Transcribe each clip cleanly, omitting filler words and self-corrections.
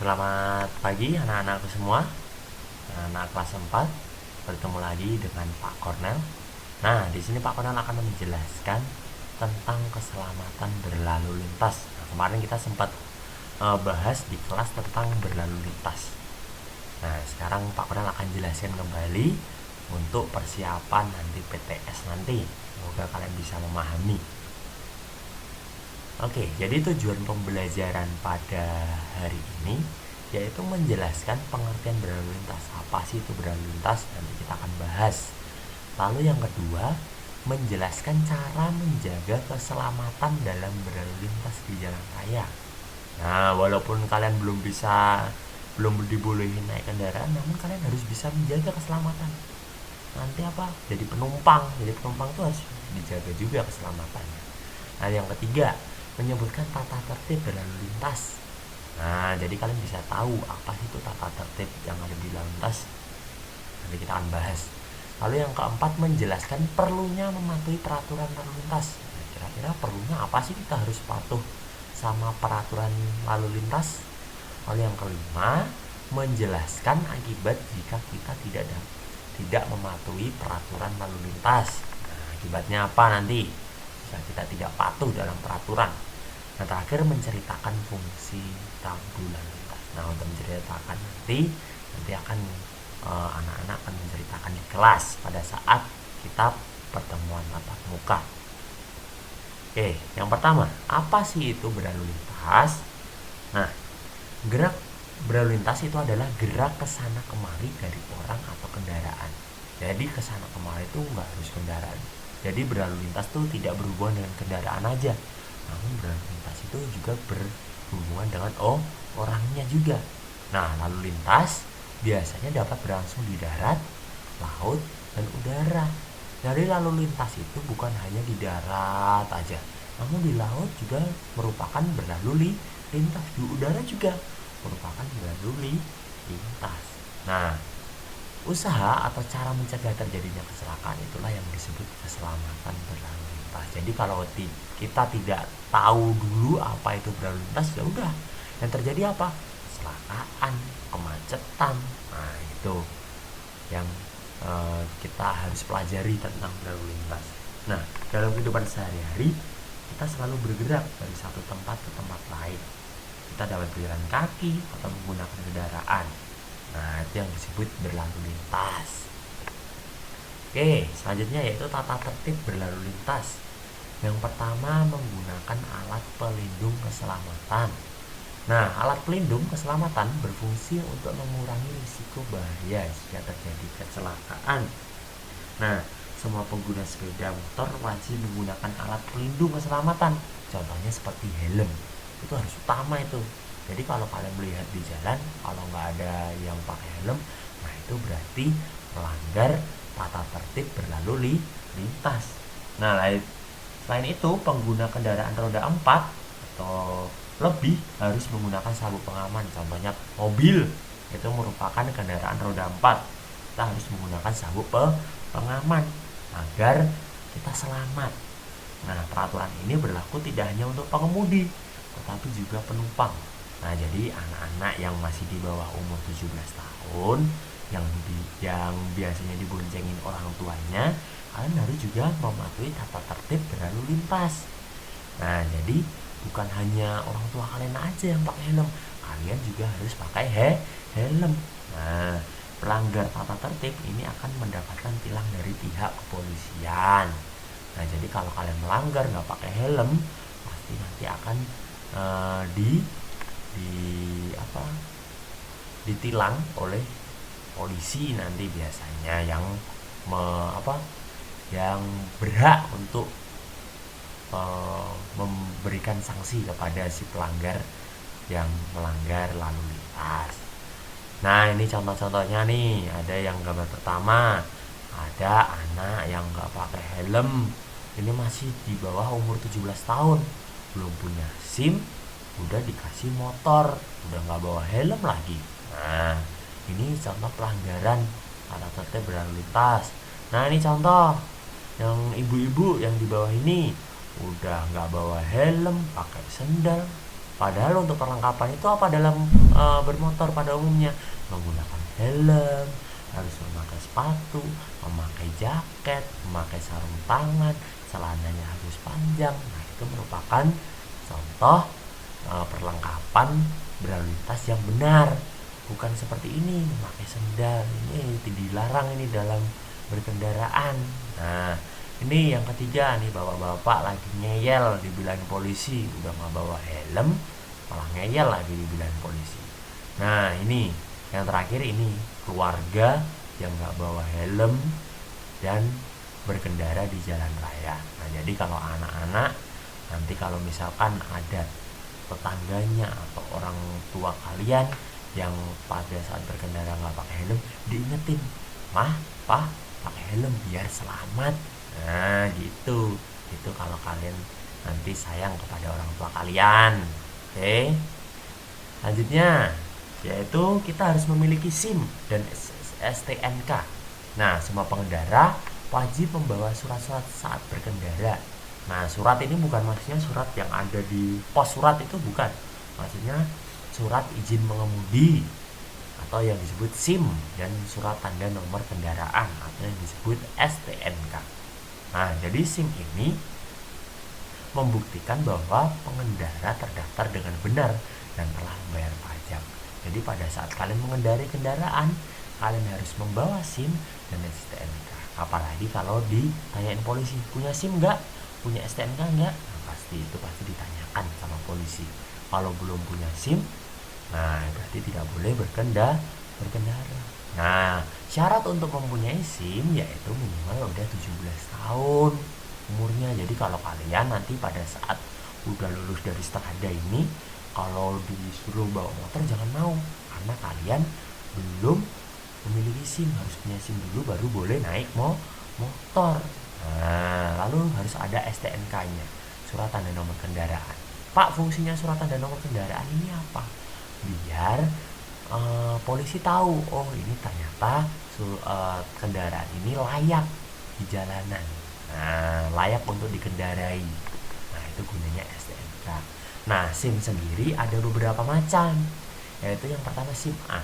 Selamat pagi anak-anakku semua, anak kelas 4. Bertemu lagi dengan Pak Kornel. Nah, di sini Pak Kornel akan menjelaskan tentang keselamatan berlalu lintas. Nah, kemarin kita sempat bahas di kelas tentang berlalu lintas. Nah, sekarang Pak Kornel akan jelaskan kembali untuk persiapan nanti PTS nanti. Semoga kalian bisa memahami. Oke, jadi tujuan pembelajaran pada hari ini yaitu menjelaskan pengertian berlalu lintas. Apa sih itu berlalu lintas? Nanti kita akan bahas. Lalu yang kedua, menjelaskan cara menjaga keselamatan dalam berlalu lintas di jalan raya. Nah, walaupun kalian belum dibolehin naik kendaraan, namun kalian harus bisa menjaga keselamatan. Nanti apa? Jadi penumpang itu harus dijaga juga keselamatannya. Nah, yang ketiga, menyebutkan tata tertib berlalu lintas. Nah, jadi kalian bisa tahu apa sih itu tata tertib yang ada di lalu lintas. Nanti kita akan bahas. Lalu yang keempat, menjelaskan perlunya mematuhi peraturan lalu lintas. Nah, kira-kira perlunya apa sih kita harus patuh sama peraturan lalu lintas? Lalu yang kelima, menjelaskan akibat jika kita tidak mematuhi peraturan lalu lintas. Nah, akibatnya apa nanti jika kita tidak patuh dalam peraturan? Nah, terakhir menceritakan fungsi rambu lalu lintas. Nah, untuk menceritakan nanti akan anak-anak akan menceritakan di kelas pada saat kita pertemuan tatap muka. Oke, yang pertama, apa sih itu berlalu lintas? Nah, gerak berlalu lintas itu adalah gerak kesana kemari dari orang atau kendaraan. Jadi kesana kemari itu nggak harus kendaraan. Jadi berlalu lintas itu tidak berhubungan dengan kendaraan aja, namun berlalu lintas itu juga berhubungan dengan orangnya juga. Nah, lalu lintas biasanya dapat berlangsung di darat, laut, dan udara. Jadi lalu lintas itu bukan hanya di darat aja, namun di laut juga merupakan berlalu lintas, di udara juga merupakan berlalu lintas. Nah, usaha atau cara mencegah terjadinya kecelakaan itulah yang disebut keselamatan berlalu lintas. Jadi kalau kita tidak tahu dulu apa itu berlalu lintas, ya udah yang terjadi apa? Kecelakaan, kemacetan. Nah, itu yang kita harus pelajari tentang berlalu lintas. Nah, dalam kehidupan sehari-hari kita selalu bergerak dari satu tempat ke tempat lain. Kita dapat berjalan kaki atau menggunakan kendaraan. Nah, itu yang disebut berlalu lintas. Oke, selanjutnya yaitu tata tertib berlalu lintas. Yang pertama, menggunakan alat pelindung keselamatan. Nah, alat pelindung keselamatan berfungsi untuk mengurangi risiko bahaya jika terjadi kecelakaan. Nah, semua pengguna sepeda motor wajib menggunakan alat pelindung keselamatan. Contohnya seperti helm. Itu harus utama itu. Jadi kalau kalian melihat di jalan, kalau nggak ada yang pakai helm, nah itu berarti melanggar tata tertib berlalu lintas. Nah, selain itu, pengguna kendaraan roda 4 atau lebih harus menggunakan sabuk pengaman. Contohnya mobil, itu merupakan kendaraan roda 4. Kita harus menggunakan sabuk pengaman agar kita selamat. Nah, peraturan ini berlaku tidak hanya untuk pengemudi, tetapi juga penumpang. Nah, jadi anak-anak yang masih di bawah umur 17 tahun yang biasanya diboncengin orang tuanya, kalian harus juga mematuhi tata tertib berlalu lintas. Nah, jadi bukan hanya orang tua kalian aja yang pakai helm, kalian juga harus pakai helm. Nah, pelanggar tata tertib ini akan mendapatkan tilang dari pihak kepolisian. Nah, jadi kalau kalian melanggar nggak pakai helm, pasti nanti akan ditilang oleh polisi nanti biasanya yang yang berhak untuk memberikan sanksi kepada si pelanggar yang melanggar lalu lintas. Nah, ini contoh-contohnya nih. Ada yang gambar pertama, ada anak yang nggak pakai helm. Ini masih di bawah umur 17 tahun, belum punya SIM, udah dikasih motor, udah nggak bawa helm lagi. Nah, ini contoh pelanggaran tata tertib berlalu lintas. Nah, ini contoh yang ibu-ibu yang di bawah ini udah nggak bawa helm, pakai sendal. Padahal untuk perlengkapan itu apa dalam bermotor pada umumnya? Menggunakan helm, harus memakai sepatu, memakai jaket, memakai sarung tangan, celananya harus panjang. Nah, itu merupakan contoh perlengkapan berlalu lintas yang benar. Bukan seperti ini, memakai sendal. Ini dilarang ini dalam berkendaraan. Nah, ini yang ketiga nih, bapak-bapak lagi ngeyel dibilang polisi, udah nggak bawa helm, malah ngeyel lagi dibilang polisi. Nah, ini yang terakhir ini, keluarga yang nggak bawa helm dan berkendara di jalan raya. Nah, jadi kalau anak-anak nanti kalau misalkan ada tetangganya atau orang tua kalian yang pada saat berkendara nggak pakai helm, diingetin, mah, pak, pakai helm biar selamat. Nah, gitu. Itu kalau kalian nanti sayang kepada orang tua kalian. Oke. Selanjutnya, yaitu kita harus memiliki SIM dan STNK. Nah, semua pengendara wajib membawa surat-surat saat berkendara. Nah, surat ini bukan maksudnya surat yang ada di pos surat, itu bukan. Maksudnya surat izin mengemudi atau yang disebut SIM dan surat tanda nomor kendaraan atau yang disebut STNK. Nah, jadi SIM ini membuktikan bahwa pengendara terdaftar dengan benar dan telah membayar pajak. Jadi pada saat kalian mengendarai kendaraan, kalian harus membawa SIM dan STNK. Apalagi kalau ditanyain polisi, punya SIM nggak? Punya STNK nggak? Nah, pasti ditanyakan sama polisi. Kalau belum punya SIM, nah berarti tidak boleh berkendara. Nah, syarat untuk mempunyai SIM yaitu minimal udah 17 tahun umurnya. Jadi kalau kalian nanti pada saat udah lulus dari Strada ini, kalau disuruh bawa motor jangan mau, karena kalian belum memiliki SIM. Harus punya SIM dulu baru boleh naik motor. Nah, lalu harus ada STNK-nya, surat tanda nomor kendaraan. Pak, fungsinya surat tanda nomor kendaraan ini apa? Biar polisi tahu, oh ini ternyata kendaraan ini layak di jalanan. Nah, layak untuk dikendarai. Nah, itu gunanya STNK. Nah, SIM sendiri ada beberapa macam, yaitu yang pertama SIM A.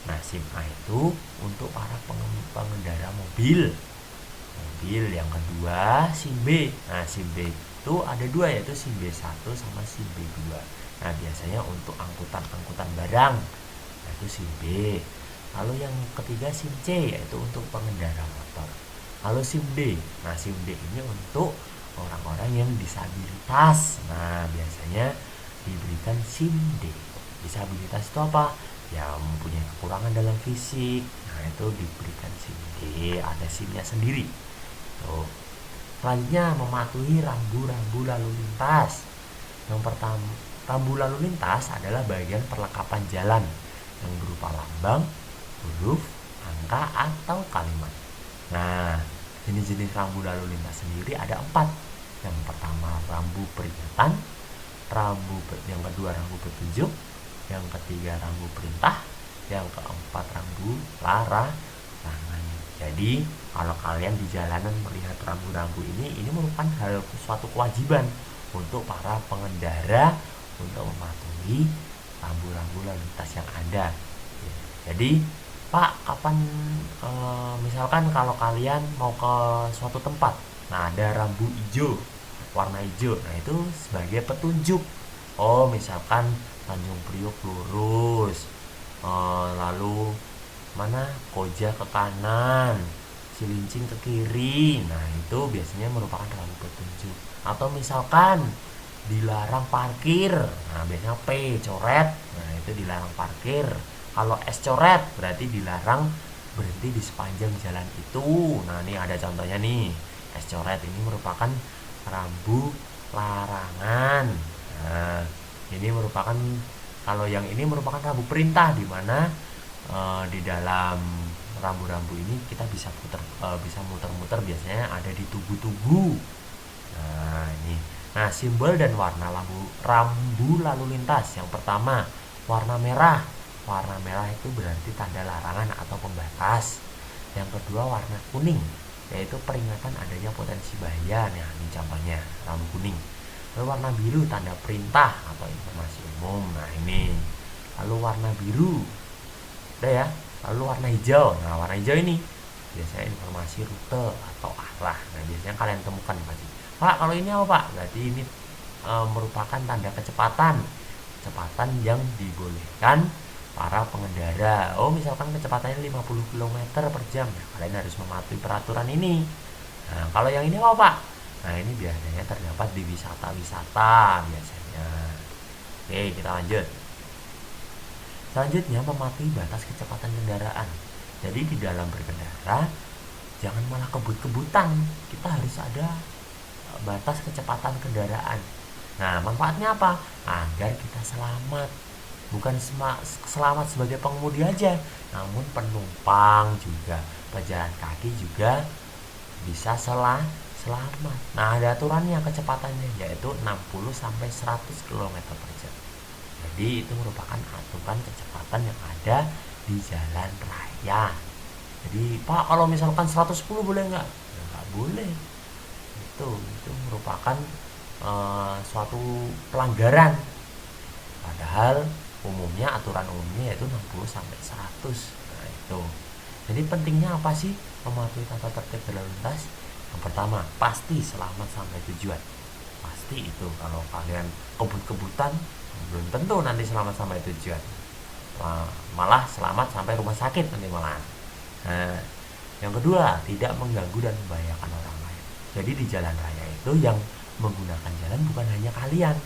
Nah, SIM A itu untuk para pengendara mobil. Yang kedua SIM B. Nah, SIM B itu ada dua, yaitu SIM B1 sama SIM B2. Nah, biasanya untuk angkutan barang, yaitu SIM B. Lalu yang ketiga SIM C, yaitu untuk pengendara motor. Lalu SIM D. Nah, SIM D ini untuk orang-orang yang disabilitas. Nah, biasanya diberikan SIM D. Disabilitas itu apa? Ya, mempunyai kekurangan dalam fisik. Nah, itu diberikan SIM D, ada SIM-nya sendiri. Tuh. Selanjutnya, mematuhi rambu-rambu lalu lintas. Yang pertama, rambu lalu lintas adalah bagian perlengkapan jalan yang berupa lambang, huruf, angka, atau kalimat. Nah, jenis-jenis rambu lalu lintas sendiri ada 4. Yang pertama rambu peringatan, yang kedua rambu petunjuk, yang ketiga rambu perintah, yang keempat rambu larangan. Jadi kalau kalian di jalanan melihat rambu-rambu ini merupakan suatu kewajiban untuk para pengendara untuk mematuhi rambu-rambu lalu lintas yang ada. Jadi, Pak, kapan misalkan kalau kalian mau ke suatu tempat, nah ada rambu hijau, warna hijau, nah itu sebagai petunjuk. Oh, misalkan Tanjung Priok lurus, lalu mana Koja ke kanan, Cilincing ke kiri. Nah, itu biasanya merupakan rambu petunjuk. Atau misalkan dilarang parkir, nah biasanya P coret, nah itu dilarang parkir. Kalau S coret berarti dilarang berhenti di sepanjang jalan itu. Nah, ini ada contohnya nih. S coret ini merupakan rambu larangan. Nah, ini merupakan, kalau yang ini merupakan rambu perintah, di mana di dalam rambu-rambu ini kita bisa muter-muter, biasanya ada di tugu-tugu. Nah, ini. Nah, simbol dan warna rambu lalu lintas. Yang pertama, warna merah. Warna merah itu berarti tanda larangan atau pembatas. Yang kedua, warna kuning, yaitu peringatan adanya potensi bahaya. Nah, ini contohnya rambu kuning. Lalu warna biru tanda perintah atau informasi umum. Nah ini. Lalu warna biru, udah ya. Lalu warna hijau. Nah warna hijau ini biasanya informasi rute atau arah. Nah biasanya kalian temukan pasti. Pak, kalau ini apa Pak? Berarti ini merupakan tanda kecepatan yang dibolehkan para pengendara. Oh misalkan kecepatannya 50 km per jam, nah, kalian harus mematuhi peraturan ini. Nah kalau yang ini apa Pak? Nah ini biasanya terdapat di wisata-wisata biasanya. Oke kita lanjut. Selanjutnya mematuhi batas kecepatan kendaraan. Jadi di dalam berkendara jangan malah kebut-kebutan. Kita harus ada batas kecepatan kendaraan. Nah manfaatnya apa? Agar kita selamat. Bukan selamat sebagai pengemudi aja, namun penumpang juga, pejalan kaki juga bisa selamat. Nah ada aturannya kecepatannya, yaitu 60 sampai 100 km per jam. Jadi itu merupakan aturan kecepatan yang ada di jalan raya. Jadi Pak kalau misalkan 110 boleh nggak? Ya, nggak boleh. Itu merupakan suatu pelanggaran. Padahal umumnya aturan umumnya yaitu 60 sampai 100. Nah itu. Jadi pentingnya apa sih mematuhi tata tertib berlalu lintas? Yang pertama, pasti selamat sampai tujuan. Pasti itu. Kalau kalian kebut-kebutan belum tentu nanti selamat sampai tujuan. Malah selamat sampai rumah sakit nanti malah. Nah, yang kedua, tidak mengganggu dan membahayakan orang lain. Jadi di jalan raya itu yang menggunakan jalan bukan hanya kalian,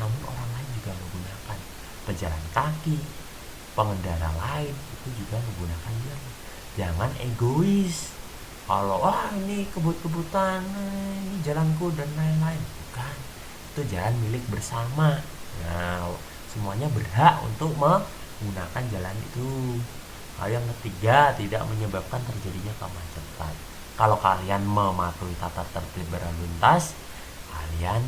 namun orang lain juga menggunakan. Pejalan kaki, pengendara lain itu juga menggunakan jalan. Jangan egois. Kalau ini kebut-kebutan, ini jalanku dan lain-lain. Bukan. Itu jalan milik bersama. Nah, semuanya berhak untuk menggunakan jalan itu. Lalu yang ketiga, tidak menyebabkan terjadinya kemacetan. Kalau kalian mematuhi tata tertib berlalu lintas, kalian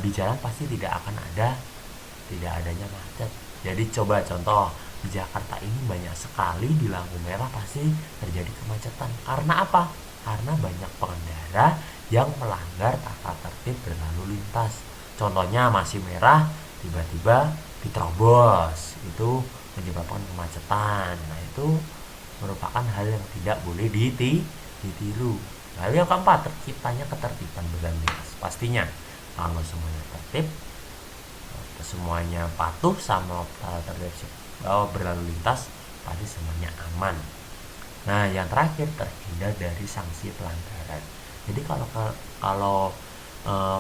di jalan pasti tidak adanya macet. Jadi coba contoh di Jakarta ini banyak sekali di lampu merah pasti terjadi kemacetan. Karena apa? Karena banyak pengendara yang melanggar tata tertib berlalu lintas. Contohnya masih merah, tiba-tiba diterobos, itu menyebabkan kemacetan. Nah itu merupakan hal yang tidak boleh ditiru. Lalu yang keempat, terciptanya ketertiban berlalu lintas. Pastinya kalau semuanya tertib, semuanya patuh sama tata tertib berlalu lintas, pasti semuanya aman. Nah yang terakhir, terhindar dari sanksi pelanggaran. Jadi kalau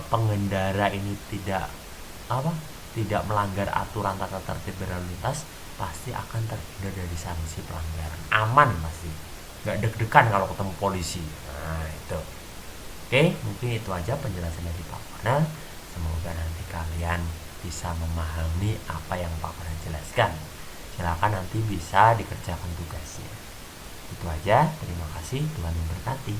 pengendara ini tidak melanggar aturan tata tertib berlalu lintas, pasti akan terhindar dari sanksi pelanggaran. Aman pasti, nggak deg-degan kalau ketemu polisi. Nah itu. Oke, mungkin itu aja penjelasan dari Pak Farnel. Semoga nanti kalian bisa memahami apa yang Pak Farnel jelaskan. Silakan nanti bisa dikerjakan tugasnya. Itu aja, terima kasih, Tuhan memberkati.